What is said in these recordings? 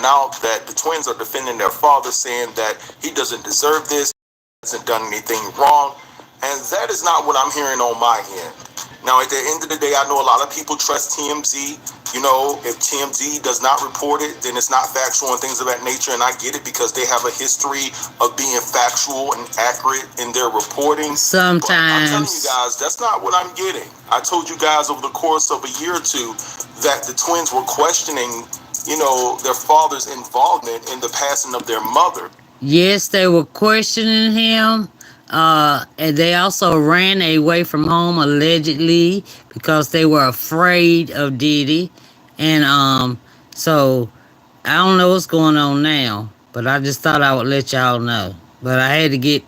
coming out that the twins are defending their father, saying that he doesn't deserve this, hasn't done anything wrong. And that is not what I'm hearing on my end. Now, at the end of the day, I know a lot of people trust TMZ. You know, if TMZ does not report it, then it's not factual and things of that nature. And I get it because they have a history of being factual and accurate in their reporting. Sometimes. But I'm telling you guys, that's not what I'm getting. I told you guys over the course of a year or two that the twins were questioning, you know, their father's involvement in the passing of their mother. Yes, they were questioning him. And they also ran away from home allegedly because they were afraid of Diddy. And so I don't know what's going on now, but I just thought I would let y'all know. But I had to get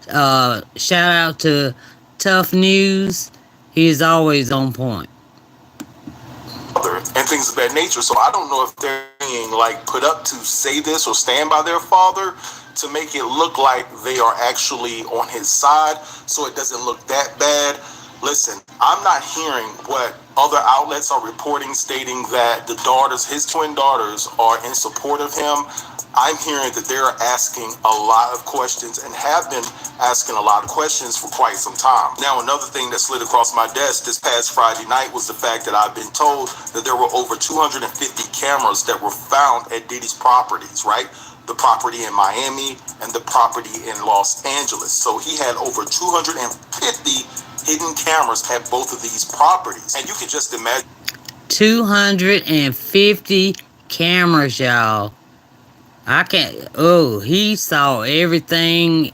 shout out to Tough News. He is always on point. And things of that nature. So I don't know if they're being like put up to say this or stand by their father to make it look like they are actually on his side, so it doesn't look that bad. Listen, I'm not hearing what other outlets are reporting, stating that the daughters, his twin daughters, are in support of him. I'm hearing that they're asking a lot of questions and have been asking a lot of questions for quite some time. Now, another thing that slid across my desk this past Friday night was the fact that I've been told that there were over 250 cameras that were found at Diddy's properties, right? The property in Miami and the property in Los Angeles. So he had over 250 hidden cameras at both of these properties. And you can just imagine 250 cameras, y'all. I can't. Oh, he saw everything.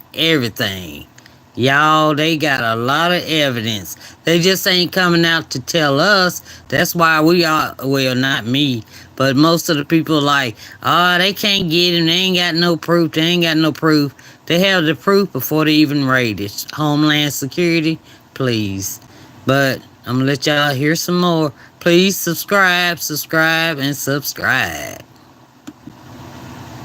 Y'all, they got a lot of evidence. They just ain't coming out to tell us. That's why we are, well, not me, but most of the people like, oh, they can't get him. They ain't got no proof. They have the proof before they even raid it. Homeland Security, please. But I'm going to let y'all hear some more. Please subscribe.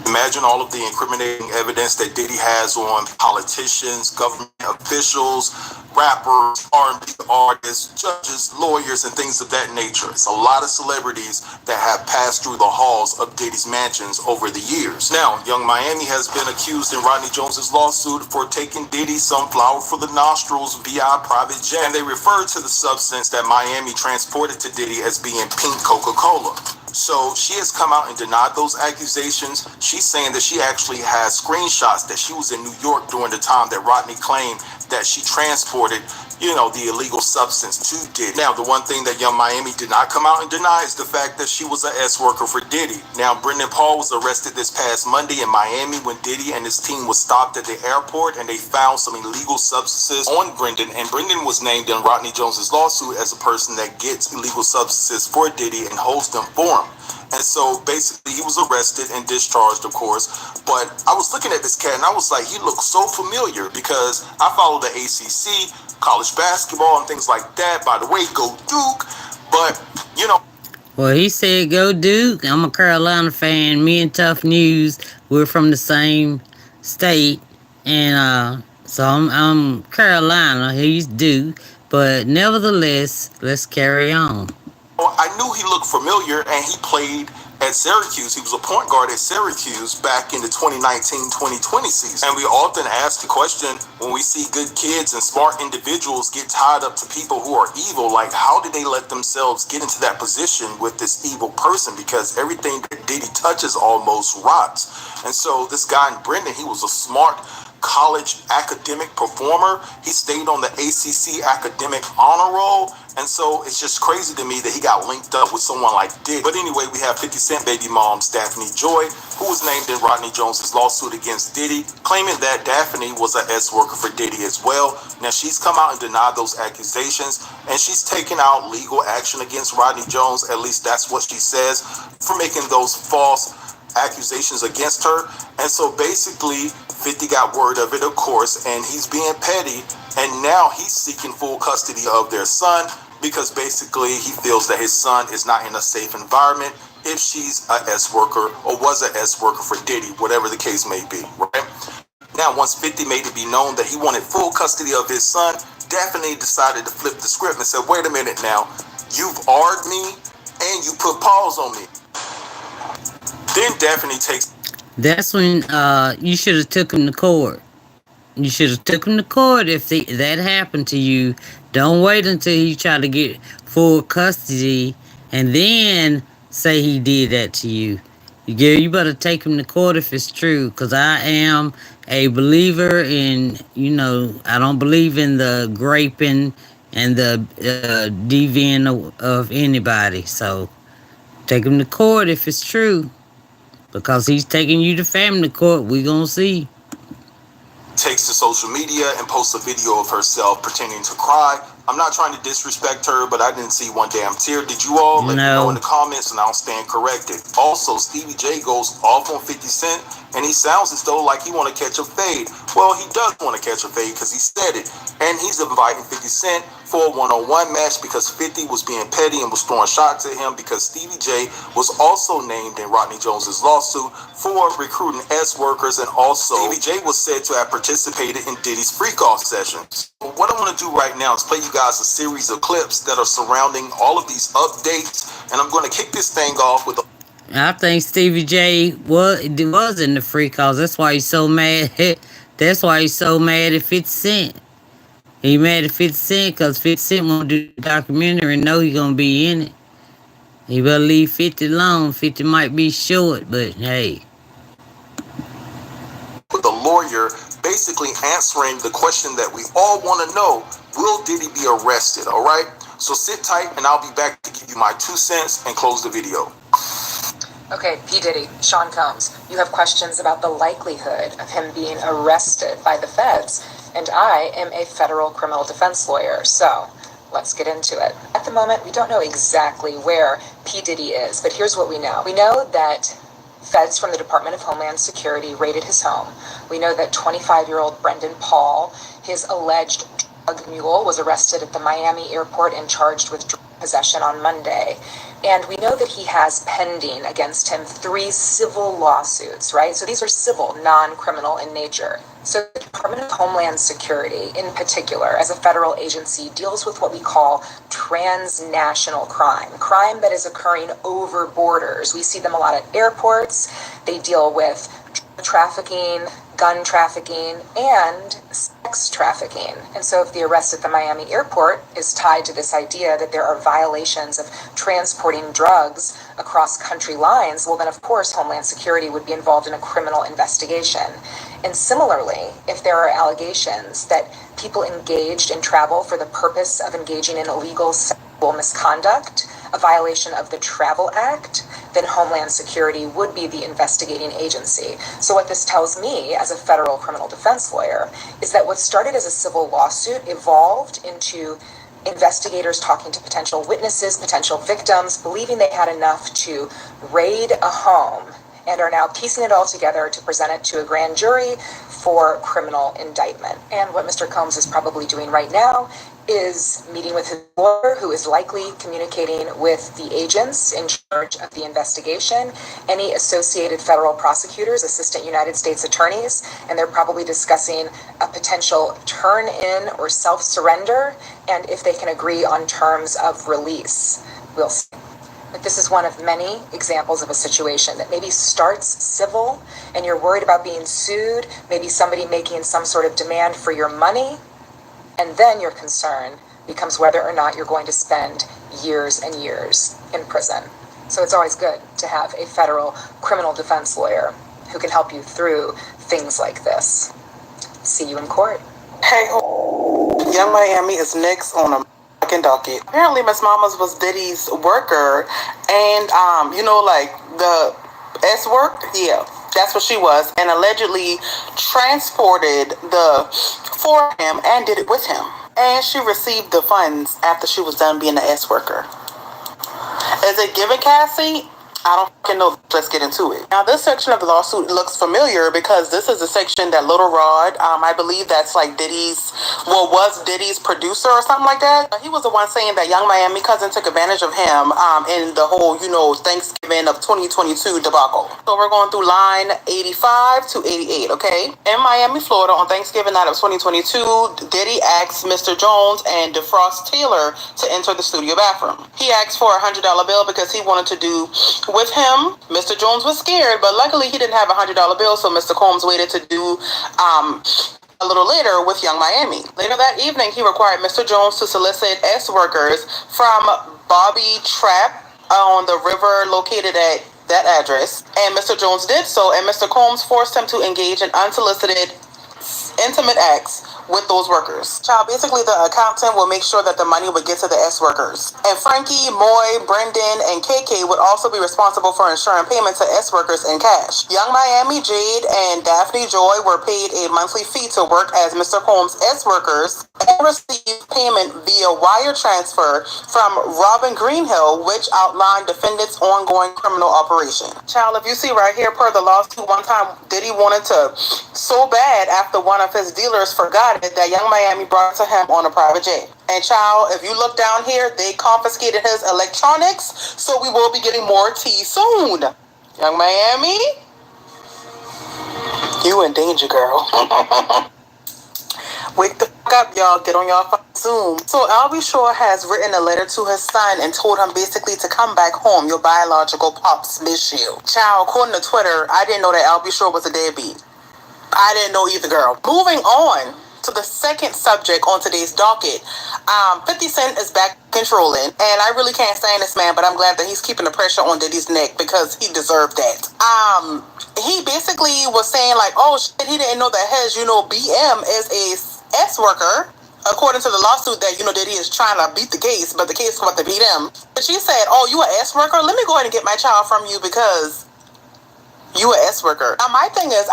Imagine all of the incriminating evidence that Diddy has on politicians, government officials, rappers, R&B artists, judges, lawyers, and things of that nature. It's a lot of celebrities that have passed through the halls of Diddy's mansions over the years. Now, Young Miami has been accused in Rodney Jones's lawsuit for taking Diddy some flour for the nostrils via private jet. And they referred to the substance that Miami transported to Diddy as being pink Coca-Cola. So she has come out and denied those accusations. She's saying that she actually has screenshots that she was in New York during the time that Rodney claimed that she transported, you know, the illegal substance to Diddy. Now, the one thing that Young Miami did not come out and deny is the fact that she was an S-worker for Diddy. Now, Brendan Paul was arrested this past Monday in Miami when Diddy and his team was stopped at the airport, and they found some illegal substances on Brendan, and Brendan was named in Rodney Jones's lawsuit as a person that gets illegal substances for Diddy and holds them for him. And so basically he was arrested and discharged, of course. But I was looking at this cat and I was like, he looks so familiar because I follow the ACC, college basketball and things like that. By the way, go Duke. But, you know. Well, he said go Duke. I'm a Carolina fan. Me and Tough News, we're from the same state. And so I'm Carolina. He's Duke. But nevertheless, let's carry on. I knew he looked familiar, and he played at Syracuse. He was a point guard at Syracuse back in the 2019-2020 season. And we often ask the question when we see good kids and smart individuals get tied up to people who are evil, like how did they let themselves get into that position with this evil person? Because everything that Diddy touches almost rots. And so this guy in Brendan, he was a smart college academic performer. He stayed on the ACC academic honor roll. And so it's just crazy to me that he got linked up with someone like Diddy. But anyway, we have 50 Cent baby mom, Daphne Joy, who was named in Rodney Jones's lawsuit against Diddy, claiming that Daphne was a S-worker for Diddy as well. Now, she's come out and denied those accusations, and she's taken out legal action against Rodney Jones. At least that's what she says, for making those false accusations against her. And so basically 50 got word of it, of course, and he's being petty, and now he's seeking full custody of their son because basically he feels that his son is not in a safe environment if she's a S-worker or was a S-worker for Diddy, whatever the case may be, right? Now, once 50 made it be known that he wanted full custody of his son, Daphne decided to flip the script and said, wait a minute now, you've R'd me and you put pause on me. then definitely takes. That's when you should have took him to court. You should have took him to court if that happened to you. Don't wait until he try to get full custody and then say he did that to you. You better take him to court if it's true, because I am a believer in, I don't believe in the graping and the deviant of anybody. So take him to court if it's true, because he's taking you to family court. We gonna see. Takes to social media and posts a video of herself pretending to cry. I'm not trying to disrespect her, but I didn't see one damn tear. Did you all? Let me know in the comments and I'll stand corrected. Also, Stevie J goes off on 50 Cent and he sounds as though like he want to catch a fade. Well, he does want to catch a fade because he said it. And he's inviting 50 Cent for a one-on-one match because 50 was being petty and was throwing shots at him because Stevie J was also named in Rodney Jones's lawsuit for recruiting S-workers, and also Stevie J was said to have participated in Diddy's freak-off sessions. But what I want to do right now is play you guys a series of clips that are surrounding all of these updates, and I'm going to kick this thing off with I think Stevie J was in the freak-offs. That's why he's so mad. That's why he's so mad at 50 Cent. He mad at 50 Cent because 50 Cent won't do the documentary and know he's going to be in it. He better leave 50 alone. 50 might be short, but hey. With the lawyer basically answering the question that we all want to know: will Diddy be arrested? All right, so sit tight and I'll be back to give you my 2 cents and close the video. Okay, P. Diddy, Sean Combs, you have questions about the likelihood of him being arrested by the feds, and I am a federal criminal defense lawyer, so let's get into it. At the moment, we don't know exactly where P. Diddy is, but here's what we know. We know that feds from the Department of Homeland Security raided his home. We know that 25-year-old Brendan Paul, his alleged drug mule, was arrested at the Miami airport and charged with drug possession on Monday. And we know that he has pending against him 3 civil lawsuits, right? So these are civil, non-criminal in nature. So the Department of Homeland Security, in particular, as a federal agency, deals with what we call transnational crime that is occurring over borders. We see them a lot at airports. They deal with drug trafficking, gun trafficking, and sex trafficking. And so if the arrest at the Miami airport is tied to this idea that there are violations of transporting drugs across country lines, well then of course Homeland Security would be involved in a criminal investigation. And similarly, if there are allegations that people engaged in travel for the purpose of engaging in illegal sexual misconduct, a violation of the Travel Act, then Homeland Security would be the investigating agency. So what this tells me as a federal criminal defense lawyer is that what started as a civil lawsuit evolved into investigators talking to potential witnesses, potential victims, believing they had enough to raid a home, and are now piecing it all together to present it to a grand jury for criminal indictment. And what Mr. Combs is probably doing right now is meeting with his lawyer, who is likely communicating with the agents in charge of the investigation, any associated federal prosecutors, assistant United States attorneys, and they're probably discussing a potential turn-in or self-surrender, and if they can agree on terms of release. We'll see. But this is one of many examples of a situation that maybe starts civil and you're worried about being sued, maybe somebody making some sort of demand for your money, and then your concern becomes whether or not you're going to spend years and years in prison. So it's always good to have a federal criminal defense lawyer who can help you through things like this. See you in court. Hey, Young Miami is next on a docket. Apparently, Miss Mamas was Diddy's worker, and like the S work, yeah, that's what she was, and allegedly transported for him and did it with him. And she received the funds after she was done being the S worker. Is it given, Cassie? I don't fucking know. Let's get into it. Now, this section of the lawsuit looks familiar because this is a section that Little Rod, I believe that's like was Diddy's producer or something like that. He was the one saying that Young Miami cousin took advantage of him in the whole, Thanksgiving of 2022 debacle. So we're going through line 85 to 88, okay? In Miami, Florida, on Thanksgiving night of 2022, Diddy asked Mr. Jones and DeFrost Taylor to enter the studio bathroom. He asked for a $100 bill because he wanted to do With him, Mr. Jones was scared, but luckily he didn't have a $100 bill, so Mr. Combs waited to do a little later with Young Miami. Later that evening, he required Mr. Jones to solicit S-workers from Bobby Trap on the river located at that address, and Mr. Jones did so, and Mr. Combs forced him to engage in unsolicited intimate acts with those workers. Child, basically the accountant will make sure that the money would get to the S-workers. And Frankie, Moy, Brendan, and KK would also be responsible for ensuring payment to S-workers in cash. Young Miami, Jade, and Daphne Joy were paid a monthly fee to work as Mr. Combs' S-workers and received payment via wire transfer from Robin Greenhill, which outlined defendants' ongoing criminal operation. Child, if you see right here, per the lawsuit, one time Diddy wanted to so bad after one of his dealers forgot it that Young Miami brought it to him on a private jet. And child, if you look down here, they confiscated his electronics, so we will be getting more tea soon. Young Miami, you in danger, girl. Wake the fuck up, y'all. Get on y'all Zoom. So Albie Shore has written a letter to his son and told him basically to come back home. Your biological pops miss you. Child, according to Twitter, I didn't know that Albie Shore was a deadbeat. I didn't know either, girl. Moving on to the second subject on today's docket. 50 Cent is back controlling, and I really can't stand this man, but I'm glad that he's keeping the pressure on Diddy's neck because he deserved that. He basically was saying like, oh shit, he didn't know that his, BM is a S-worker. According to the lawsuit that, Diddy is trying to beat the case, but the case want to beat him. But she said, oh, you an S-worker? Let me go ahead and get my child from you because you an S-worker. Now, my thing is,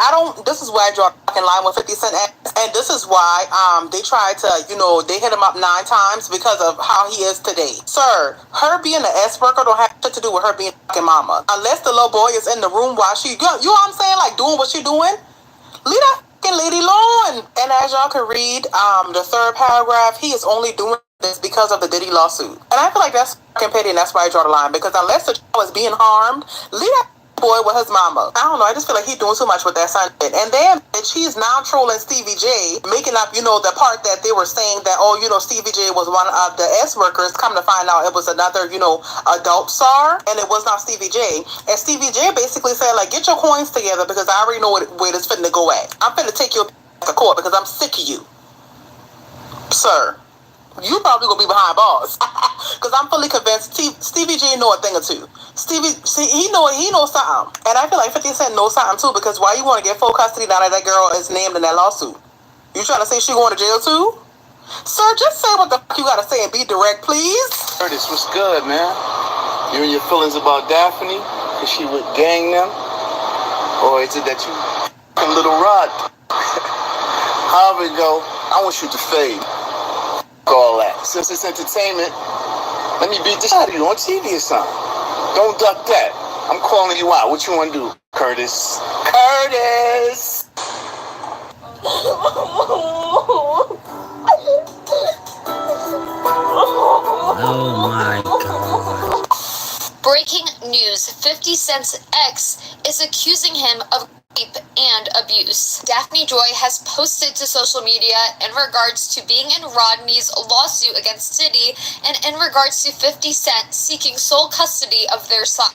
this is where I draw the fucking line with 50 Cent, and this is why they tried to, they hit him up 9 times because of how he is today. Sir, her being an S-worker don't have shit to do with her being a fucking mama. Unless the little boy is in the room while she, you know what I'm saying, like doing what she doing? Leave that fucking lady alone. And as y'all can read, the third paragraph, he is only doing this because of the Diddy lawsuit. And I feel like that's fucking petty, and that's why I draw the line, because unless the child is being harmed, leave that boy with his mama. I don't know, I just feel like he's doing too much with that son. And then she's now trolling Stevie J, making up, the part that they were saying that, Stevie J was one of the S-workers. Come to find out it was another, adult star, and it was not Stevie J. And Stevie J basically said, like, get your coins together because I already know where this finna go at. I'm finna take you to court because I'm sick of you. Sir, you probably gonna be behind bars. Because I'm fully convinced Stevie J know a thing or two. He knows something. And I feel like 50 Cent knows something too, because why you want to get full custody now that girl is named in that lawsuit? You trying to say she going to jail too? Sir, just say what the fuck you gotta say and be direct, please. Curtis, what's good, man? You and your feelings about Daphne? Is she with gang them? Or is it that you a little rod? However it go, I want you to fade. All that. Since it's entertainment, let me beat the shit out of you on TV or something. Don't duck that. I'm calling you out. What you want to do, Curtis? Curtis! Oh my God. Breaking news, 50 Cent's ex is accusing him of rape and abuse. Daphne Joy has posted to social media in regards to being in Rodney's lawsuit against Diddy and in regards to 50 Cent seeking sole custody of their son.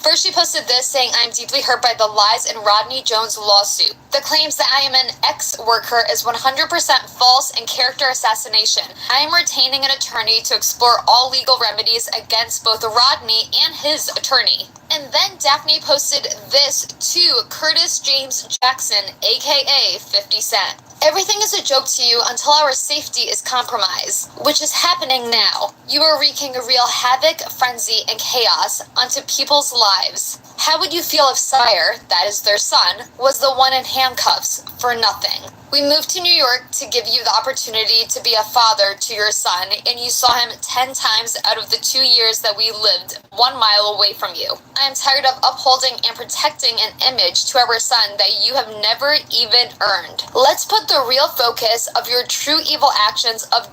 First, she posted this saying, "I'm deeply hurt by the lies in Rodney Jones' lawsuit. The claims that I am an ex-worker is 100% false and character assassination. I am retaining an attorney to explore all legal remedies against both Rodney and his attorney." And then Daphne posted this to Curtis James Jackson, aka 50 Cent. "Everything is a joke to you until our safety is compromised, which is happening now. You are wreaking real havoc, frenzy, and chaos onto people's lives. How would you feel if Sire, that is their son, was the one in handcuffs for nothing? We moved to New York to give you the opportunity to be a father to your son, and you saw him 10 times out of the 2 years that we lived 1 mile away from you. I am tired of upholding and protecting an image to our son that you have never even earned. Let's put the real focus of your true evil actions of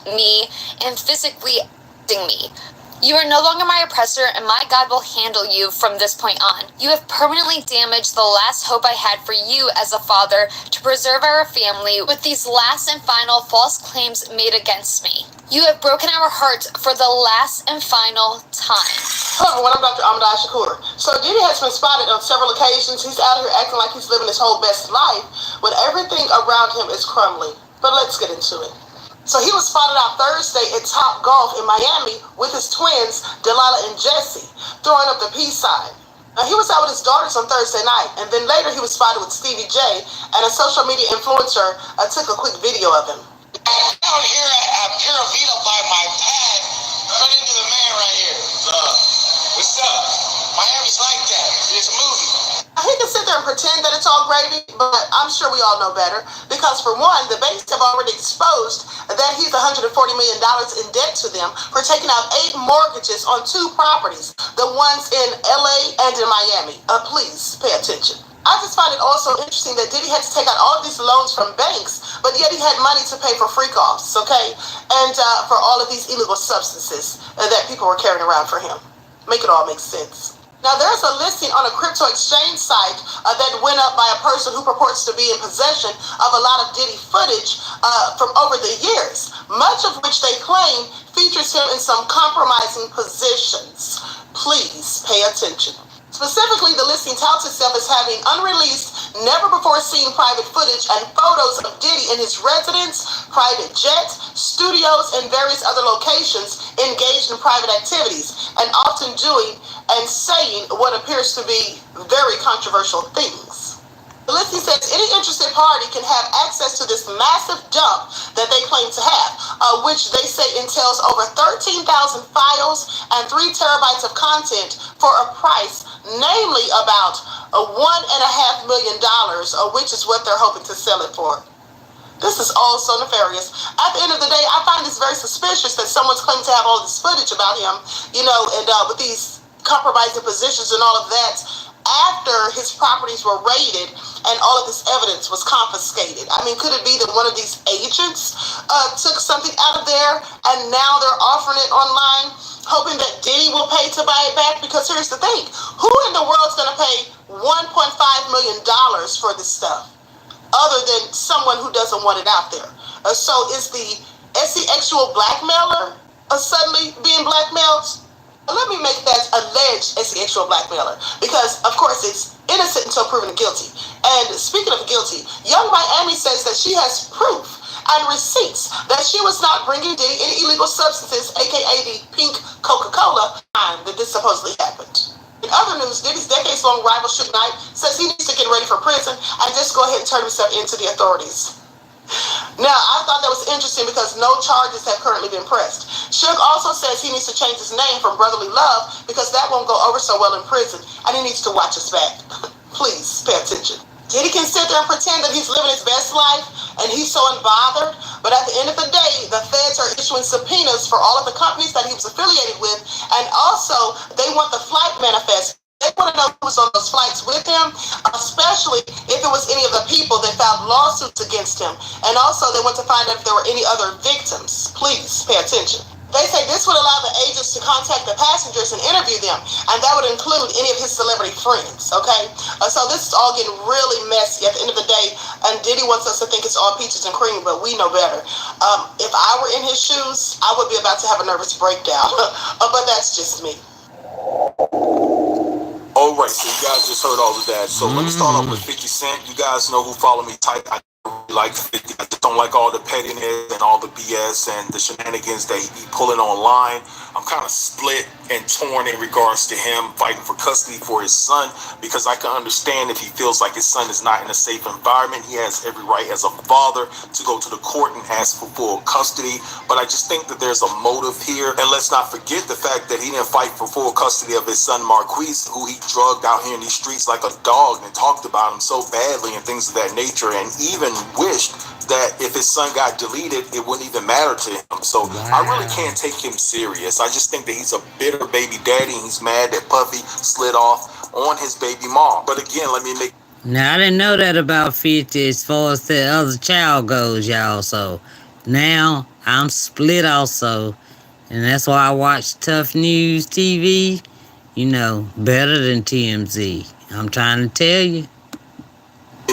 me and physically me. You are no longer my oppressor, and my God will handle you from this point on. You have permanently damaged the last hope I had for you as a father to preserve our family with these last and final false claims made against me. You have broken our hearts for the last and final time. Hello everyone, I'm Dr. Ahmad Shakur. So Diddy has been spotted on several occasions. He's out here acting like he's living his whole best life when everything around him is crumbling. But let's get into it. So he was spotted out Thursday at Top Golf in Miami with his twins, Delilah and Jesse, throwing up the peace sign. Now, he was out with his daughters on Thursday night, and then later he was spotted with Stevie J, and a social media influencer took a quick video of him. Down here at Pura Vida by my pad, run into the man right here. What's up? Miami's like that. It's moving. He can sit there and pretend that it's all gravy, but I'm sure we all know better. Because for one, the banks have already exposed that he's $140 million in debt to them for taking out 8 mortgages on 2 properties, the ones in LA and in Miami. Please pay attention. I just find it also interesting that Diddy had to take out all of these loans from banks, but yet he had money to pay for free costs, okay? And for all of these illegal substances that people were carrying around for him. Make it all make sense. Now, there's a listing on a crypto exchange site that went up by a person who purports to be in possession of a lot of Diddy footage from over the years, much of which they claim features him in some compromising positions. Please pay attention. Specifically, the listing touts itself as having unreleased, never-before-seen private footage and photos of Diddy in his residence, private jet, studios, and various other locations engaged in private activities, and often doing and saying what appears to be very controversial things. The listing says any interested party can have access to this massive dump that they claim to have, which they say entails over 13,000 files and 3 terabytes of content for a price, namely about $1.5 million, which is what they're hoping to sell it for. This is all so nefarious. At the end of the day, I find this very suspicious that someone's claiming to have all this footage about him, and with these compromising positions and all of that, after his properties were raided and all of this evidence was confiscated. I mean, could it be that one of these agents took something out of there and now they're offering it online, hoping that Diddy will pay to buy it back? Because here's the thing, who in the world is going to pay $1.5 million for this stuff other than someone who doesn't want it out there? So is the SE-actual blackmailer suddenly being blackmailed? Let me make that alleged SE-actual blackmailer, because of course it's innocent until proven guilty. And speaking of guilty, Young Miami says that she has proof and receipts that she was not bringing Diddy any illegal substances, aka the pink Coca-Cola, time that this supposedly happened. In other news, Diddy's decades-long rival Suge Knight says he needs to get ready for prison and just go ahead and turn himself into the authorities. Now, I thought that was interesting because no charges have currently been pressed. Suge also says he needs to change his name from Brotherly Love because that won't go over so well in prison, and he needs to watch his back. Please pay attention. Diddy can sit there and pretend that he's living his best life and he's so unbothered, but at the end of the day, the feds are issuing subpoenas for all of the companies that he was affiliated with, and also they want the flight manifest. They want to know who was on those flights with him, especially if it was any of the people that filed lawsuits against him. And also they want to find out if there were any other victims. Please pay attention. They say this would allow the agents to contact the passengers and interview them, and that would include any of his celebrity friends, okay? So this is all getting really messy at the end of the day, and Diddy wants us to think it's all peaches and cream, but we know better. If I were in his shoes, I would be about to have a nervous breakdown, but that's just me. All right, so you guys just heard all of that. So let me start off with 50 Cent. You guys know who follow me tight. I really like 50. I just don't like all the pettiness and all the BS and the shenanigans that he be pulling online. I'm kind of split and torn in regards to him fighting for custody for his son, because I can understand if he feels like his son is not in a safe environment. He has every right as a father to go to the court and ask for full custody. But I just think that there's a motive here. And let's not forget the fact that he didn't fight for full custody of his son Marquise, who he drugged out here in these streets like a dog and talked about him so badly and things of that nature, and even wished that if his son got deleted, it wouldn't even matter to him. So I really can't take him serious. I just think that he's a bitter baby daddy, and he's mad that Puffy slid off on his baby mom. But again, let me make... Now, I didn't know that about 50 as far as the other child goes, y'all. So now I'm split also. And that's why I watch Tough News TV, you know, better than TMZ. I'm trying to tell you.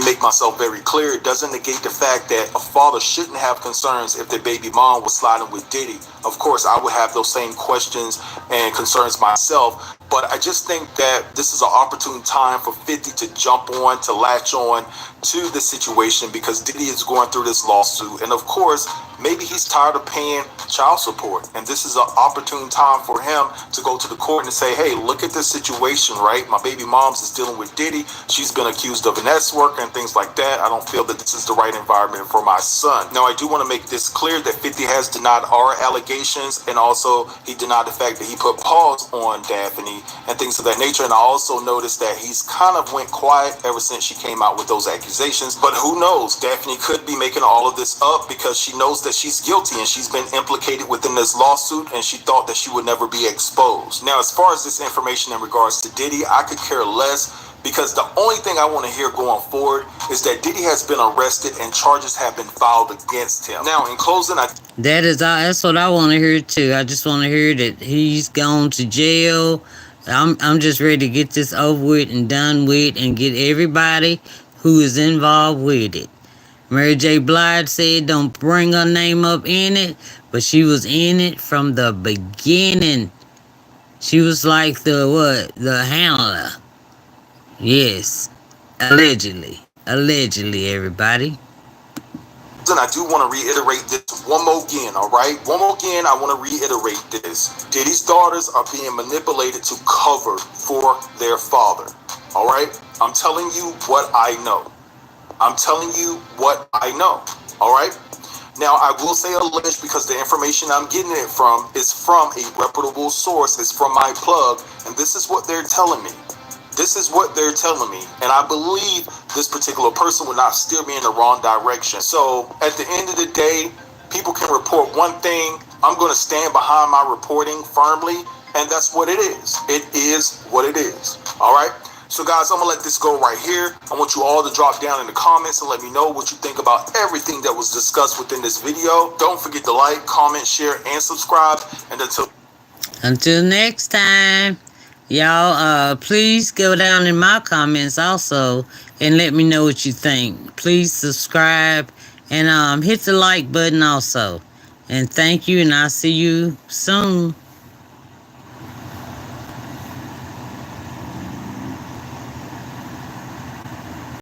Make myself very clear, it doesn't negate the fact that a father shouldn't have concerns if their baby mom was sliding with Diddy. Of course, I would have those same questions and concerns myself, but I just think that this is an opportune time for 50 to jump on, to latch on to the situation, because Diddy is going through this lawsuit, and of course, maybe he's tired of paying child support, and this is an opportune time for him to go to the court and say, hey, look at this situation, right? My baby mom's is dealing with Diddy. She's been accused of an S-worker and things like that. I don't feel that this is the right environment for my son. Now, I do want to make this clear that 50 has denied our allegations, and also he denied the fact that he put pause on Daphne and things of that nature. And I also noticed that he's kind of went quiet ever since she came out with those accusations. But who knows? Daphne could be making all of this up because she knows that she's guilty and she's been implicated within this lawsuit, and she thought that she would never be exposed. Now, as far as this information in regards to Diddy, I could care less, because the only thing I want to hear going forward is that Diddy has been arrested and charges have been filed against him. Now, in closing, That's what I want to hear too. I just want to hear that he's gone to jail. I'm just ready to get this over with and done with, and get everybody who is involved with it. Mary J. Blige said don't bring her name up in it, but she was in it from the beginning. She was like the handler. Yes, allegedly, everybody. and I do want to reiterate this one more again, all right? One more again, I want to reiterate this. Diddy's daughters are being manipulated to cover for their father, all right? I'm telling you what I know. I'm telling you what I know, all right? Now, I will say alleged because the information I'm getting it from is from a reputable source. It's from my plug, and this is what they're telling me. This is what they're telling me, and I believe this particular person will not steer me in the wrong direction. So at the end of the day, people can report one thing. I'm going to stand behind my reporting firmly, and that's what it is. It is what it is. All right? So guys, I'm going to let this go right here. I want you all to drop down in the comments and let me know what you think about everything that was discussed within this video. Don't forget to like, comment, share, and subscribe. And until next time. Y'all, please go down in my comments also and let me know what you think. Please subscribe and hit the like button also. And thank you, and I'll see you soon.